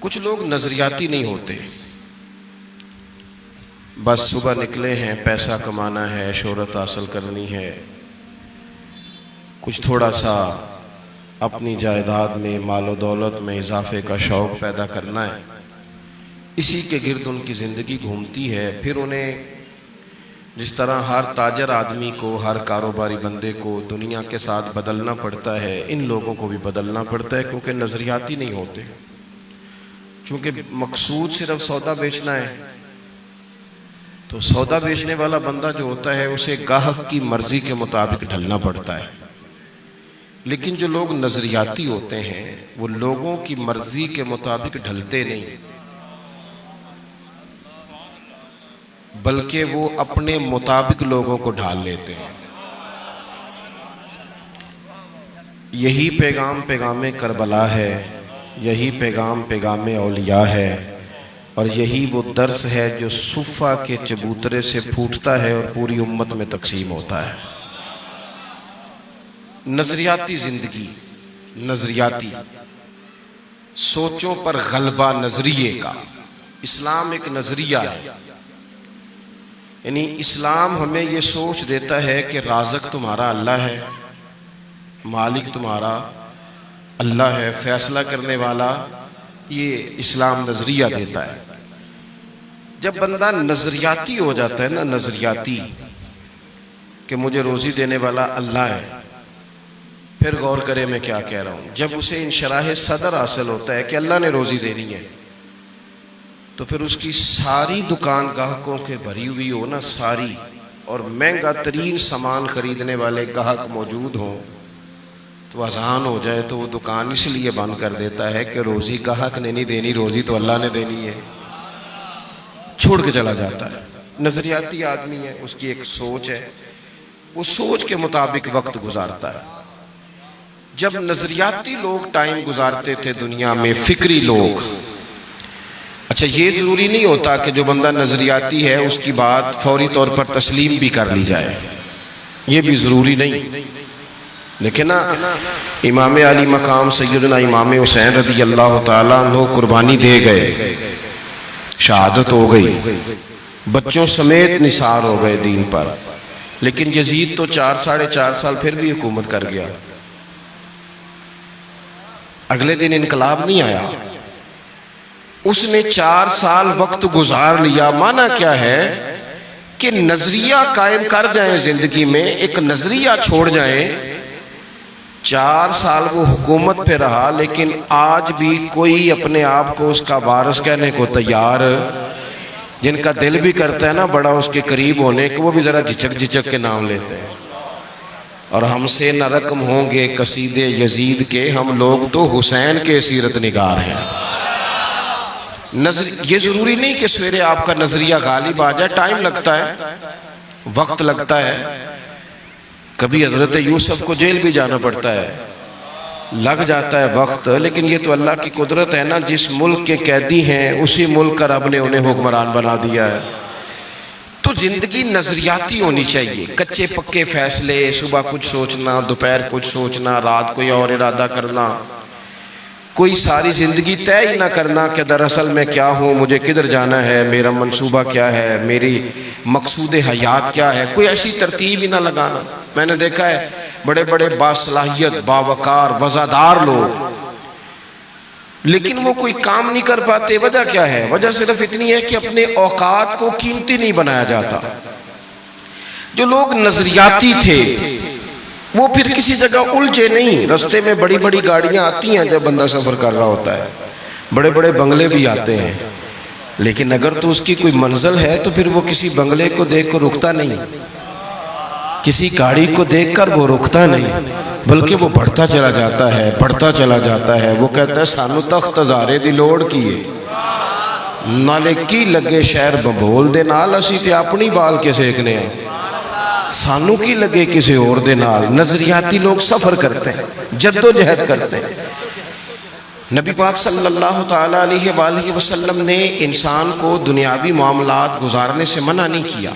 کچھ لوگ نظریاتی نہیں ہوتے، بس صبح نکلے ہیں، پیسہ کمانا ہے، شہرت حاصل کرنی ہے، کچھ تھوڑا سا اپنی جائیداد میں، مال و دولت میں اضافے کا شوق پیدا کرنا ہے، اسی کے گرد ان کی زندگی گھومتی ہے۔ پھر انہیں جس طرح ہر تاجر آدمی کو، ہر کاروباری بندے کو دنیا کے ساتھ بدلنا پڑتا ہے، ان لوگوں کو بھی بدلنا پڑتا ہے، کیونکہ نظریاتی نہیں ہوتے، چونکہ مقصود صرف سودا بیچنا ہے۔ تو سودا بیچنے والا بندہ جو ہوتا ہے اسے گاہک کی مرضی کے مطابق ڈھلنا پڑتا ہے، لیکن جو لوگ نظریاتی ہوتے ہیں وہ لوگوں کی مرضی کے مطابق ڈھلتے نہیں، بلکہ وہ اپنے مطابق لوگوں کو ڈھال لیتے ہیں۔ یہی پیغام پیغام کربلا ہے، یہی پیغام پیغام اولیاء ہے، اور یہی وہ درس ہے جو صفہ کے چبوترے سے پھوٹتا ہے اور پوری امت میں تقسیم ہوتا ہے۔ نظریاتی زندگی، نظریاتی سوچوں پر غلبہ نظریے کا۔ اسلام ایک نظریہ ہے، یعنی اسلام ہمیں یہ سوچ دیتا ہے کہ رازق تمہارا اللہ ہے، مالک تمہارا اللہ ہے، فیصلہ کرنے والا، یہ اسلام نظریہ دیتا ہے۔ جب بندہ نظریاتی ہو جاتا ہے نا، نظریاتی کہ مجھے روزی دینے والا اللہ ہے، پھر غور کرے میں کیا کہہ رہا ہوں، جب اسے انشراح صدر حاصل ہوتا ہے کہ اللہ نے روزی دینی ہے، تو پھر اس کی ساری دکان گاہکوں کے بھری ہوئی ہو نا، ساری، اور مہنگا ترین سامان خریدنے والے گاہک موجود ہوں، تو اذان ہو جائے تو وہ دکان اس لیے بند کر دیتا ہے کہ روزی گاہک نے نہیں دینی، روزی تو اللہ نے دینی ہے، چھوڑ کے چلا جاتا ہے۔ نظریاتی آدمی ہے، اس کی ایک سوچ ہے، وہ سوچ کے مطابق وقت گزارتا ہے۔ جب نظریاتی لوگ ٹائم گزارتے تھے دنیا میں، فکری لوگ، اچھا یہ ضروری نہیں ہوتا کہ جو بندہ نظریاتی ہے اس کی بات فوری طور پر تسلیم بھی کر لی جائے، یہ بھی ضروری نہیں، لیکن امام علی مقام سیدنا امام حسین رضی اللہ تعالیٰ عنہ قربانی دے گئے، شہادت ہو گئی، بچوں سمیت نثار ہو گئے دین پر، لیکن یزید تو 4 سال پھر بھی حکومت کر گیا۔ اگلے دن انقلاب نہیں آیا، اس نے 4 سال وقت گزار لیا۔ معنی کیا ہے کہ نظریہ قائم کر جائیں زندگی میں، ایک نظریہ چھوڑ جائیں۔ 4 سال وہ حکومت پہ رہا، لیکن آج بھی کوئی اپنے آپ کو اس کا وارث کہنے کو تیار، جن کا دل بھی کرتا ہے نا بڑا اس کے قریب ہونے کو، وہ بھی ذرا جھچک کے نام لیتے ہیں۔ اور ہم سے نہ رقم ہوں گے قصیدے یزید کے، ہم لوگ تو حسین کے سیرت نگار ہیں۔ یہ ضروری نہیں کہ سویرے آپ کا نظریہ غالب آ جائے، ٹائم لگتا ہے، وقت لگتا ہے۔ کبھی حضرت یوسف کو جیل بھی جانا پڑتا ہے، لگ جاتا ہے وقت، لیکن یہ تو اللہ کی قدرت ہے نا، جس ملک کے قیدی ہیں اسی ملک کا رب نے انہیں حکمران بنا دیا ہے۔ تو زندگی نظریاتی ہونی چاہیے، کچے پکے فیصلے، صبح کچھ سوچنا، دوپہر کچھ سوچنا، رات کوئی اور ارادہ کرنا، کوئی ساری زندگی طے ہی نہ کرنا کہ دراصل میں کیا ہوں، مجھے کدھر جانا ہے، میرا منصوبہ کیا ہے، میری مقصود حیات کیا ہے، کوئی ایسی ترتیب ہی نہ لگانا۔ میں نے دیکھا ہے بڑے بڑے باصلاحیت، باوقار، وزادار لوگ، لیکن وہ کوئی کام نہیں کر پاتے۔ وجہ کیا ہے؟ وجہ صرف اتنی ہے کہ اپنے اوقات کو قیمتی نہیں بنایا جاتا۔ جو لوگ نظریاتی تھے وہ پھر کسی جگہ الجھے نہیں۔ رستے میں بڑی بڑی گاڑیاں آتی ہیں جب بندہ سفر کر رہا ہوتا ہے، بڑے بڑے بنگلے بھی آتے ہیں، لیکن اگر تو اس کی کوئی منزل ہے تو پھر وہ کسی بنگلے کو دیکھ کر رکتا نہیں، کسی گاڑی کو دیکھ کر وہ رکتا نہیں، بلکہ وہ بڑھتا چلا جاتا ہے، بڑھتا چلا جاتا ہے۔ وہ کہتا ہے سانو تخت ہزارے دی لوڑ کیے، نالے کی لگے شہر ببول دے نال، اسی تے اپنی بال کے سیکنے ہیں، سانو کی لگے کسی اور دے نال۔ نظریاتی لوگ سفر کرتے ہیں، جد و جہد کرتے ہیں۔ نبی پاک صلی اللہ تعالیٰ علیہ وآلہ وسلم نے انسان کو دنیاوی معاملات گزارنے سے منع نہیں کیا۔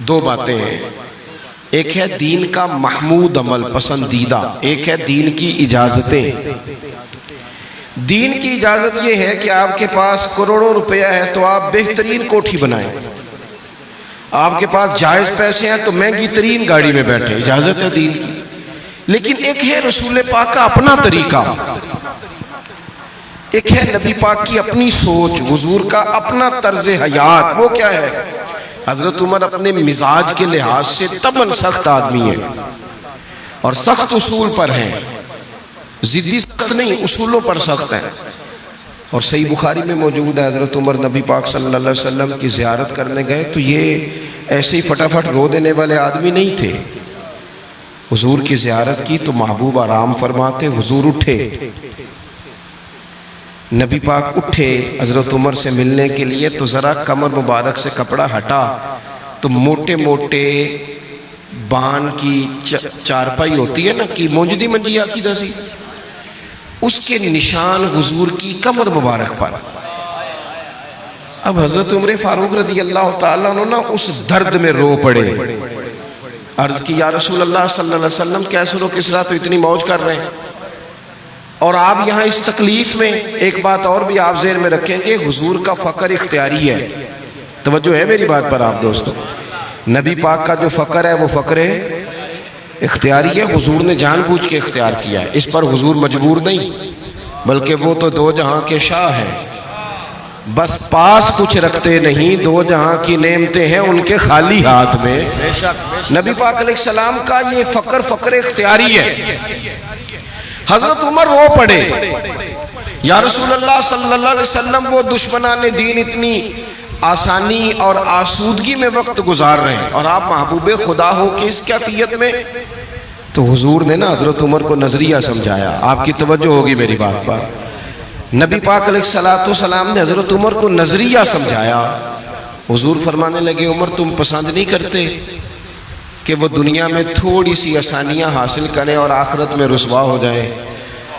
2 باتیں ہیں، ایک ہے دین کا محمود عمل، پسندیدہ، ایک ہے دین کی اجازتیں۔ دین کی اجازت یہ ہے کہ آپ کے پاس کروڑوں روپیہ ہے تو آپ بہترین کوٹھی بنائیں، آپ کے پاس جائز پیسے ہیں تو مہنگی ترین گاڑی میں بیٹھے، اجازت ہے دین کی۔ لیکن ایک ہے رسول پاک کا اپنا طریقہ، ایک ہے نبی پاک کی اپنی سوچ، حضور کا اپنا طرز حیات۔ وہ کیا ہے؟ حضرت عمر اپنے مزاج کے لحاظ سے طبعاً سخت آدمی ہے اور سخت اصول پر ہیں، ضدی سخت نہیں، اصولوں پر سخت ہیں۔ اور صحیح بخاری میں موجود ہے حضرت عمر نبی پاک صلی اللہ علیہ وسلم کی زیارت کرنے گئے تو یہ ایسے ہی فٹافٹ رو دینے والے آدمی نہیں تھے۔ حضور کی زیارت کی تو محبوب آرام فرماتے، حضور اٹھے، نبی پاک اٹھے حضرت عمر سے ملنے کے لیے تو ذرا کمر مبارک سے کپڑا ہٹا تو موٹے موٹے بان کی چارپائی ہوتی ہے نا کہ مونجدی منجی آکی دسی، اس کے نشان حضور کی کمر مبارک پر۔ اب حضرت عمر فاروق رضی اللہ تعالیٰ عنہ اس درد میں رو پڑے، عرض کی یا رسول اللہ صلی اللہ علیہ وسلم کیسر و کسریٰ تو اتنی موج کر رہے ہیں اور آپ یہاں اس تکلیف میں۔ ایک بات اور بھی آپ ذہن میں رکھیں کہ حضور کا فقر اختیاری ہے، توجہ ہے میری بات پر آپ دوستو۔ نبی پاک کا جو فقر ہے وہ فقر اختیاری ہے، حضور نے جان بوجھ کے اختیار کیا ہے، اس پر حضور مجبور نہیں، بلکہ وہ تو دو جہاں کے شاہ ہیں، بس پاس کچھ رکھتے نہیں، دو جہاں کی نعمتیں ہیں ان کے خالی ہاتھ میں۔ نبی پاک علیہ السلام کا یہ فقر اختیاری ہے۔ حضرت عمر رو پڑے، یا رسول اللہ صلی اللہ علیہ وسلم وہ دشمنان دین اتنی آسانی اور آسودگی میں وقت گزار رہے ہیں اور آپ محبوب خدا ہو کہ اس کیفیت میں۔ تو حضور نے نا حضرت عمر کو نظریہ سمجھایا، آپ کی توجہ ہوگی میری بات پر۔ نبی پاک علیہ السلام نے حضرت عمر کو نظریہ سمجھایا۔ حضور فرمانے لگے عمر تم پسند نہیں کرتے کہ وہ دنیا میں تھوڑی سی آسانیاں حاصل کریں اور آخرت میں رسوا ہو جائیں؟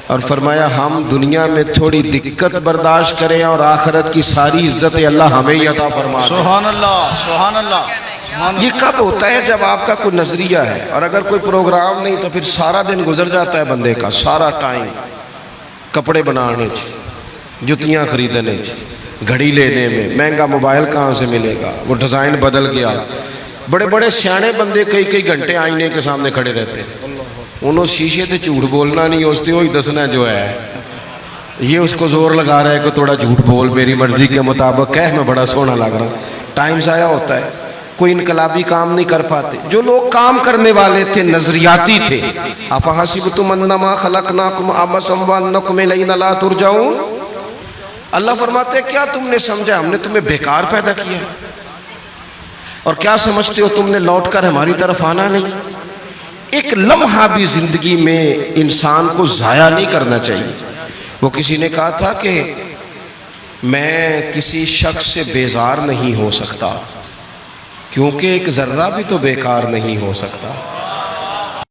اور فرمایا ہم دنیا میں تھوڑی دقت برداشت کریں اور آخرت کی ساری عزت اللہ ہمیں ہی عطا فرما دے۔ سبحان اللہ، سبحان اللہ۔ یہ کب ہوتا ہے؟ جب آپ کا کوئی نظریہ ہے، اور اگر کوئی پروگرام نہیں تو پھر سارا دن گزر جاتا ہے بندے کا، سارا ٹائم کپڑے بنانے جتیاں خریدنے گھڑی لینے میں، مہنگا موبائل کہاں سے ملے گا، وہ ڈیزائن بدل گیا۔ بڑے بڑے سیانے بندے کئی گھنٹے آئینے کے سامنے کھڑے رہتے ہیں، انہوں شیشے تے جھوٹ بولنا نہیں، ہوستے وہی دسنا جو ہے۔ یہ اس کو زور لگا رہا ہے کہ تھوڑا جھوٹ بول، میری مرضی کے مطابق کہہ میں بڑا سونا لگ رہا۔ ٹائم ضائع ہوتا ہے، کوئی انقلابی کام نہیں کر پاتے۔ جو لوگ کام کرنے والے تھے، نظریاتی تھے، افحسبتم انما خلقناکم عبثا وانکم الینا لا ترجعون، اللہ فرماتے ہیں کیا تم نے سمجھا ہم نے تمہیں بیکار پیدا کیا اور کیا سمجھتے ہو تم نے لوٹ کر ہماری طرف آنا نہیں؟ ایک لمحہ بھی زندگی میں انسان کو ضائع نہیں کرنا چاہیے۔ وہ کسی نے کہا تھا کہ میں کسی شخص سے بیزار نہیں ہو سکتا کیونکہ ایک ذرہ بھی تو بیکار نہیں ہو سکتا۔